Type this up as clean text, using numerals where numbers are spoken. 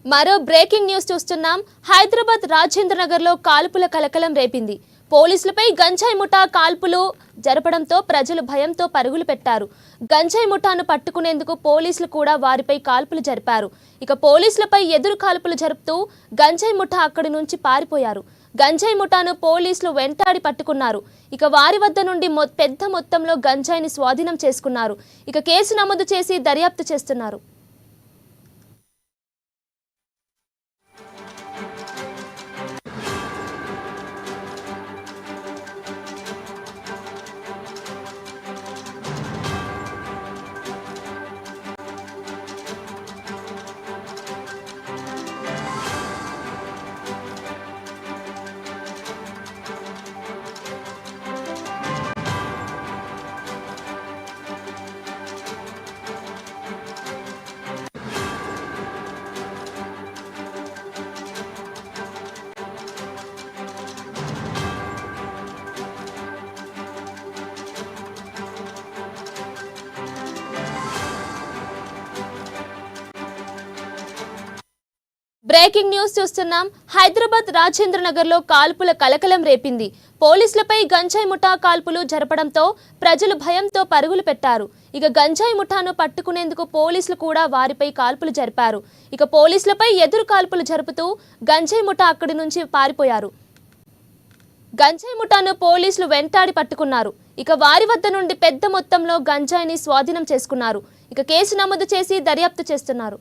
మరో breaking news చూస్తున్నాం. హైదరాబాద్ రాజేంద్రనగర్ లో కాల్పుల కలకలం రేపింది. పోలీసులపై గంజాయి ముఠా కాల్పులు జరపడంతో ప్రజలు భయంతో పరుగులు పెట్టారు. గంజాయి ముఠాను పట్టుకునేందుకు పోలీసులు కూడా వారిపై కాల్పులు జరిపారు. ఇక పోలీసులపై ఎదురు కాల్పులు జరుపుతూ గంజాయి ముఠా అక్కడి నుంచి పారిపోయారు. గంజాయి ముఠాను పోలీసులు వెంటాడి పట్టుకున్నారు. ఇక వారి వద్ద నుండి పెద్ద మొత్తంలో గంజాయిని స్వాధీనం చేసుకున్నారు. ఇక కేసు నమోదు చేసి దర్యాప్తు చేస్తున్నారు. బ్రేకింగ్ న్యూస్ చూస్తున్నాం. హైదరాబాద్ రాజేంద్రనగర్ లో కాల్పుల కలకలం రేపింది. పోలీసులపై గంజాయి ముఠా కాల్పులు జరపడంతో ప్రజలు భయంతో పరుగులు పెట్టారు. ఇక గంజాయి ముఠాను పట్టుకునేందుకు పోలీసులు కూడా వారిపై కాల్పులు జరిపారు. ఇక పోలీసులపై ఎదురు కాల్పులు జరుపుతూ గంజాయి ముఠా అక్కడి నుంచి పారిపోయారు. గంజాయి ముఠాను పోలీసులు వెంటాడి పట్టుకున్నారు. ఇక వారి వద్ద నుండి పెద్ద మొత్తంలో గంజాయిని స్వాధీనం చేసుకున్నారు. ఇక కేసు నమోదు చేసి దర్యాప్తు చేస్తున్నారు.